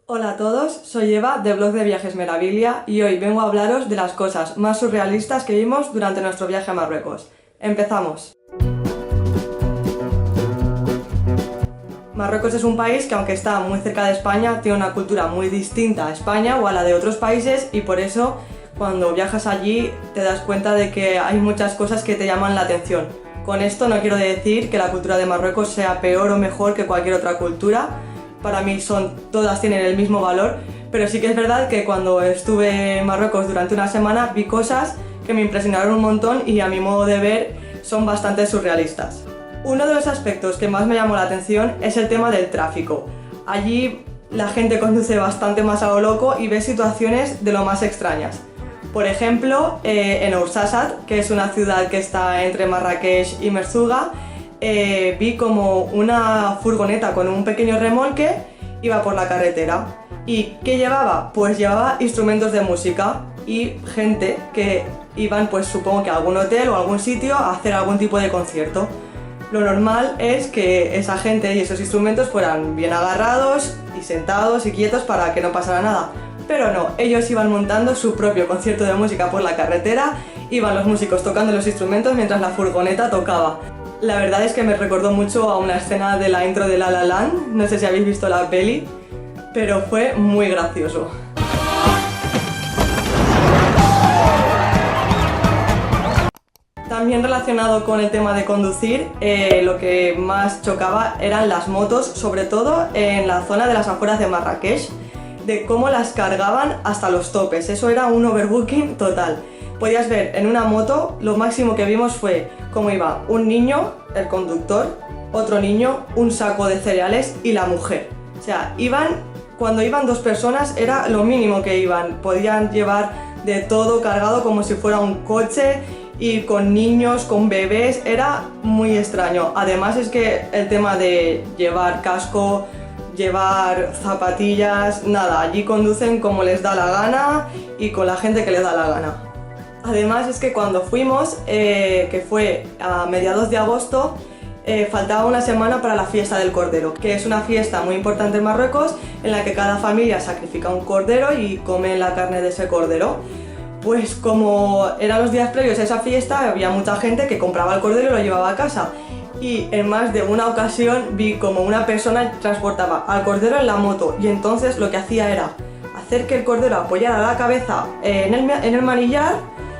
Hola a todos, soy Eva de Blog de Viajes Meraviglia y hoy vengo a hablaros de las cosas más surrealistas que vimos durante nuestro viaje a Marruecos. ¡Empezamos! Marruecos es un país que, aunque está muy cerca de España, tiene una cultura muy distinta a España o a la de otros países, y por eso cuando viajas allí te das cuenta de que hay muchas cosas que te llaman la atención. Con esto no quiero decir que la cultura de Marruecos sea peor o mejor que cualquier otra cultura. Para mí todas tienen el mismo valor, pero sí que es verdad que cuando estuve en Marruecos durante una semana vi cosas que me impresionaron un montón y, a mi modo de ver, son bastante surrealistas. Uno de los aspectos que más me llamó la atención es el tema del tráfico. Allí la gente conduce bastante más a lo loco y ve situaciones de lo más extrañas. Por ejemplo, en Ouarzazate, que es una ciudad que está entre Marrakech y Merzouga, vi como una furgoneta con un pequeño remolque iba por la carretera. ¿Y qué llevaba? Pues llevaba instrumentos de música y gente que iban, pues supongo que a algún hotel o a algún sitio a hacer algún tipo de concierto. Lo normal es que esa gente y esos instrumentos fueran bien agarrados y sentados y quietos para que no pasara nada. Pero no, ellos iban montando su propio concierto de música por la carretera, iban los músicos tocando los instrumentos mientras la furgoneta tocaba. La verdad es que me recordó mucho a una escena de la intro de La La Land, no sé si habéis visto la peli, pero fue muy gracioso. También relacionado con el tema de conducir, lo que más chocaba eran las motos, sobre todo en la zona de las afueras de Marrakech, de cómo las cargaban hasta los topes. Eso era un overbooking total. Podías ver en una moto, lo máximo que vimos fue cómo iba un niño, el conductor, otro niño, un saco de cereales y la mujer. O sea, cuando iban dos personas era lo mínimo que iban. Podían llevar de todo cargado como si fuera un coche, y con niños, con bebés, era muy extraño. Además es que el tema de llevar casco, llevar zapatillas, nada, allí conducen como les da la gana y con la gente que les da la gana. Además es que cuando fuimos, que fue a mediados de agosto, faltaba una semana para la fiesta del cordero, que es una fiesta muy importante en Marruecos en la que cada familia sacrifica un cordero y come la carne de ese cordero. Pues como eran los días previos a esa fiesta, había mucha gente que compraba el cordero y lo llevaba a casa. Y en más de una ocasión vi como una persona transportaba al cordero en la moto, y entonces lo que hacía era hacer que el cordero apoyara la cabeza en el manillar,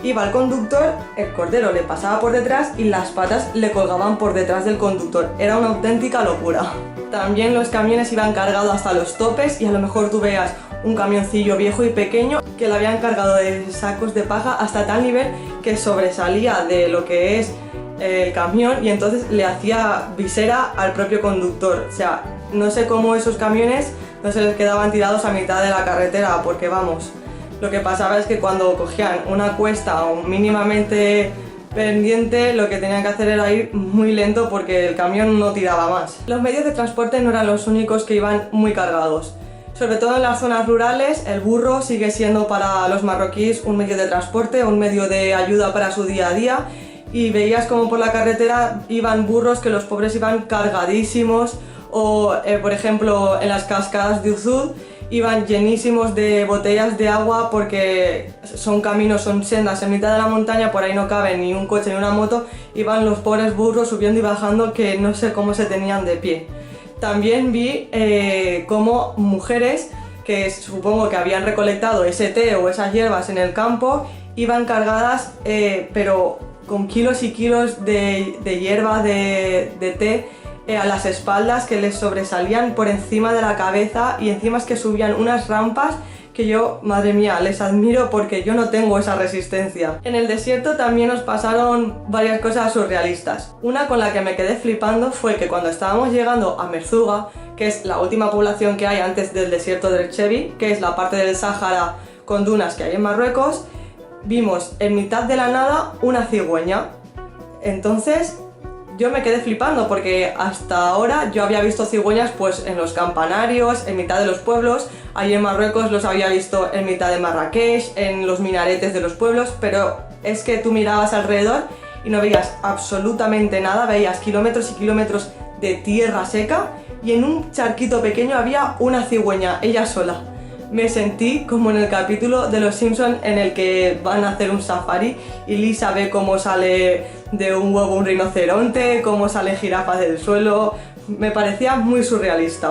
iba el conductor, el cordero le pasaba por detrás y las patas le colgaban por detrás del conductor. Era una auténtica locura. También los camiones iban cargados hasta los topes, y a lo mejor tú veas un camioncillo viejo y pequeño que le habían cargado de sacos de paja hasta tal nivel que sobresalía de lo que es el camión, y entonces le hacía visera al propio conductor. O sea, no sé cómo esos camiones no se les quedaban tirados a mitad de la carretera, porque vamos, lo que pasaba es que cuando cogían una cuesta o mínimamente pendiente, lo que tenían que hacer era ir muy lento porque el camión no tiraba más. Los medios de transporte no eran los únicos que iban muy cargados. Sobre todo en las zonas rurales, el burro sigue siendo para los marroquíes un medio de transporte, un medio de ayuda para su día a día, y veías como por la carretera iban burros que los pobres iban cargadísimos, o por ejemplo en las cascadas de Uzud iban llenísimos de botellas de agua, porque son caminos, son sendas en mitad de la montaña, por ahí no cabe ni un coche ni una moto, iban los pobres burros subiendo y bajando que no sé cómo se tenían de pie. También vi cómo mujeres que supongo que habían recolectado ese té o esas hierbas en el campo iban cargadas, pero con kilos y kilos de hierba, de té, a las espaldas, que les sobresalían por encima de la cabeza, y encima es que subían unas rampas que yo, madre mía, les admiro porque yo no tengo esa resistencia. En el desierto también nos pasaron varias cosas surrealistas. Una con la que me quedé flipando fue que cuando estábamos llegando a Merzouga, que es la última población que hay antes del desierto del Chevi, que es la parte del Sáhara con dunas que hay en Marruecos, vimos en mitad de la nada una cigüeña. Entonces yo me quedé flipando porque hasta ahora yo había visto cigüeñas pues en los campanarios, en mitad de los pueblos. Allí en Marruecos los había visto en mitad de Marrakech, en los minaretes de los pueblos, pero es que tú mirabas alrededor y no veías absolutamente nada, veías kilómetros y kilómetros de tierra seca y en un charquito pequeño había una cigüeña, ella sola. Me sentí como en el capítulo de Los Simpson en el que van a hacer un safari y Lisa ve cómo sale de un huevo un rinoceronte, cómo sale jirafa del suelo. Me parecía muy surrealista.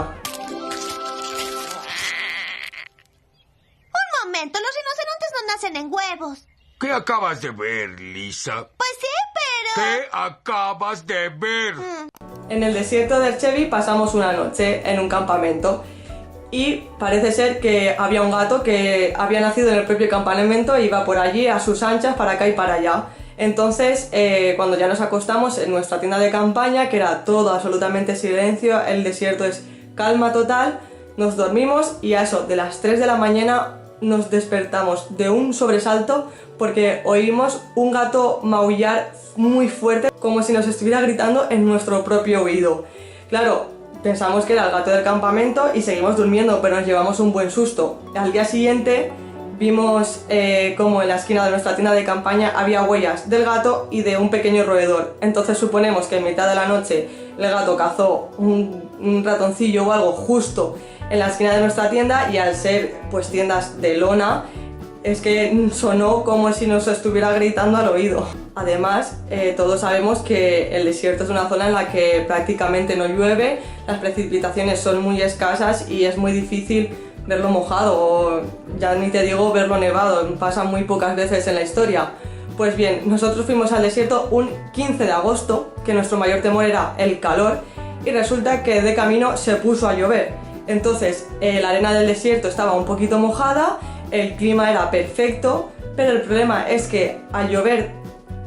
Un momento, los rinocerontes no nacen en huevos. ¿Qué acabas de ver, Lisa? Pues sí, pero... ¿Qué acabas de ver? En el desierto del Chevy pasamos una noche en un campamento y parece ser que había un gato que había nacido en el propio campamento e iba por allí a sus anchas para acá y para allá. Entonces, cuando ya nos acostamos en nuestra tienda de campaña, que era todo absolutamente silencio, el desierto es calma total, nos dormimos y a eso de las 3 de la mañana nos despertamos de un sobresalto porque oímos un gato maullar muy fuerte, como si nos estuviera gritando en nuestro propio oído. Claro, pensamos que era el gato del campamento y seguimos durmiendo, pero nos llevamos un buen susto. Al día siguiente vimos como en la esquina de nuestra tienda de campaña había huellas del gato y de un pequeño roedor. Entonces suponemos que en mitad de la noche el gato cazó un ratoncillo o algo justo en la esquina de nuestra tienda y al ser pues tiendas de lona es que sonó como si nos estuviera gritando al oído. Además, todos sabemos que el desierto es una zona en la que prácticamente no llueve, las precipitaciones son muy escasas y es muy difícil verlo mojado o ya ni te digo verlo nevado, pasa muy pocas veces en la historia. Pues bien, nosotros fuimos al desierto un 15 de agosto, que nuestro mayor temor era el calor, y resulta que de camino se puso a llover. Entonces, la arena del desierto estaba un poquito mojada, el clima era perfecto, pero el problema es que al llover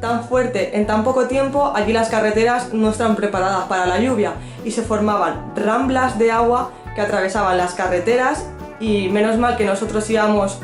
tan fuerte en tan poco tiempo, allí las carreteras no están preparadas para la lluvia y se formaban ramblas de agua que atravesaban las carreteras y menos mal que nosotros íbamos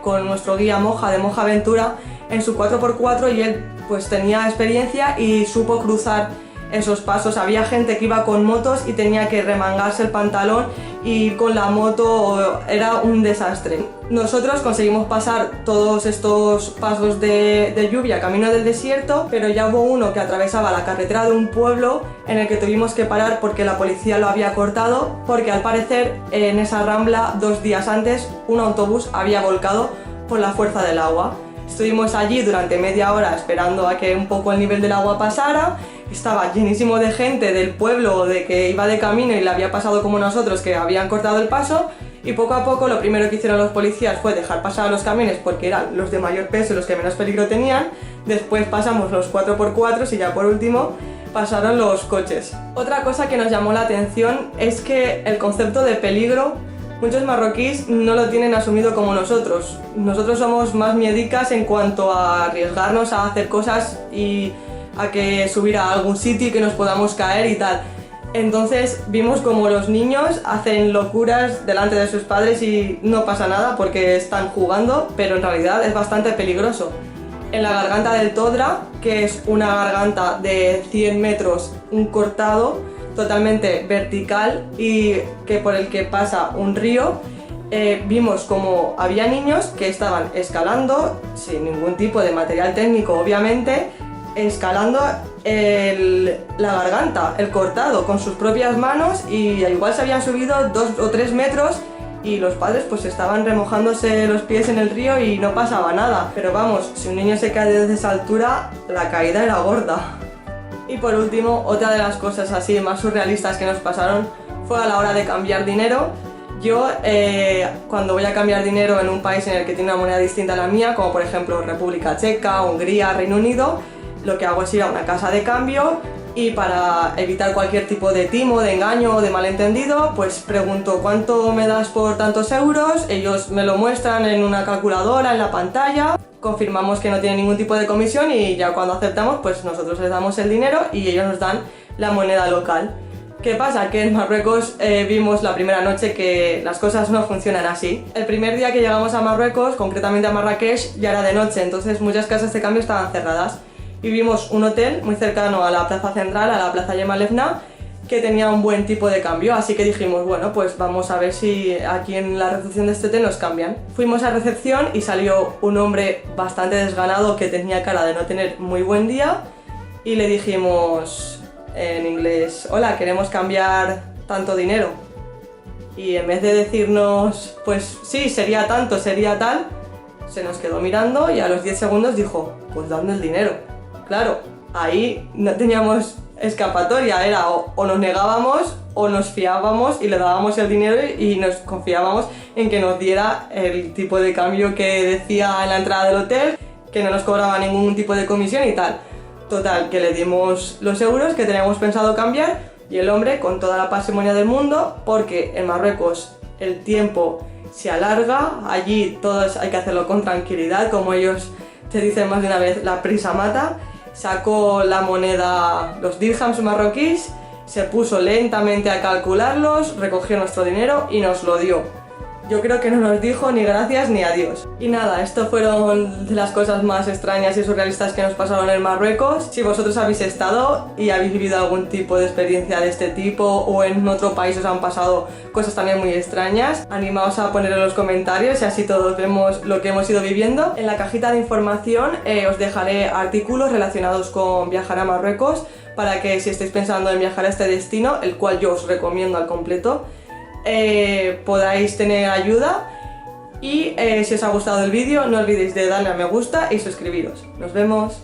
con nuestro guía Moja de Moja Aventura en su 4x4 y él pues tenía experiencia y supo cruzar esos pasos. Había gente que iba con motos y tenía que remangarse el pantalón y con la moto era un desastre. Nosotros conseguimos pasar todos estos pasos de lluvia camino del desierto, pero ya hubo uno que atravesaba la carretera de un pueblo en el que tuvimos que parar porque la policía lo había cortado, porque al parecer en esa rambla 2 días antes un autobús había volcado por la fuerza del agua. Estuvimos allí durante media hora esperando a que un poco el nivel del agua pasara. Estaba llenísimo de gente del pueblo de que iba de camino y le había pasado como nosotros, que habían cortado el paso, y poco a poco lo primero que hicieron los policías fue dejar pasar a los camiones porque eran los de mayor peso y los que menos peligro tenían. Después pasamos los 4x4 y ya por último pasaron los coches. Otra cosa que nos llamó la atención es que el concepto de peligro muchos marroquíes no lo tienen asumido como nosotros. Nosotros somos más miedicas en cuanto a arriesgarnos a hacer cosas y a que subir a algún sitio y que nos podamos caer y tal. Entonces vimos como los niños hacen locuras delante de sus padres y no pasa nada porque están jugando, pero en realidad es bastante peligroso. En la garganta del Todra, que es una garganta de 100 metros, un cortado totalmente vertical y que por el que pasa un río, vimos como había niños que estaban escalando, sin ningún tipo de material técnico obviamente, escalando la garganta, el cortado, con sus propias manos y igual se habían subido 2 o 3 metros y los padres pues estaban remojándose los pies en el río y no pasaba nada. Pero vamos, si un niño se cae desde esa altura, la caída era gorda. Y por último, otra de las cosas así más surrealistas que nos pasaron fue a la hora de cambiar dinero. Yo, cuando voy a cambiar dinero en un país en el que tiene una moneda distinta a la mía, como por ejemplo República Checa, Hungría, Reino Unido, lo que hago es ir a una casa de cambio y para evitar cualquier tipo de timo, de engaño o de malentendido, pues pregunto ¿cuánto me das por tantos euros? Ellos me lo muestran en una calculadora en la pantalla, confirmamos que no tiene ningún tipo de comisión y ya cuando aceptamos pues nosotros les damos el dinero y ellos nos dan la moneda local. ¿Qué pasa? Que en Marruecos vimos la primera noche que las cosas no funcionan así. El primer día que llegamos a Marruecos, concretamente a Marrakech, ya era de noche, entonces muchas casas de cambio estaban cerradas. Y vimos un hotel muy cercano a la plaza central, a la plaza Yemalefna, que tenía un buen tipo de cambio, así que dijimos, bueno, pues vamos a ver si aquí en la recepción de este hotel nos cambian. Fuimos a recepción y salió un hombre bastante desganado que tenía cara de no tener muy buen día y le dijimos en inglés, hola, queremos cambiar tanto dinero. Y en vez de decirnos, pues sí, sería tanto, sería tal, se nos quedó mirando y a los 10 segundos dijo, pues dadme el dinero. Claro, ahí no teníamos escapatoria, era o nos negábamos o nos fiábamos y le dábamos el dinero y nos confiábamos en que nos diera el tipo de cambio que decía en la entrada del hotel, que no nos cobraba ningún tipo de comisión y tal. Total, que le dimos los euros que teníamos pensado cambiar y el hombre con toda la parsimonia del mundo, porque en Marruecos el tiempo se alarga, allí todos hay que hacerlo con tranquilidad, como ellos te dicen más de una vez, la prisa mata, sacó la moneda, los dirhams marroquíes, se puso lentamente a calcularlos, recogió nuestro dinero y nos lo dio. Yo creo que no nos dijo ni gracias ni adiós. Y nada, esto fueron de las cosas más extrañas y surrealistas que nos pasaron en Marruecos. Si vosotros habéis estado y habéis vivido algún tipo de experiencia de este tipo o en otro país os han pasado cosas también muy extrañas, animaos a ponerlo en los comentarios y así todos vemos lo que hemos ido viviendo. En la cajita de información os dejaré artículos relacionados con viajar a Marruecos para que si estáis pensando en viajar a este destino, el cual yo os recomiendo al completo, podáis tener ayuda y si os ha gustado el vídeo no olvidéis de darle a me gusta y suscribiros. Nos vemos.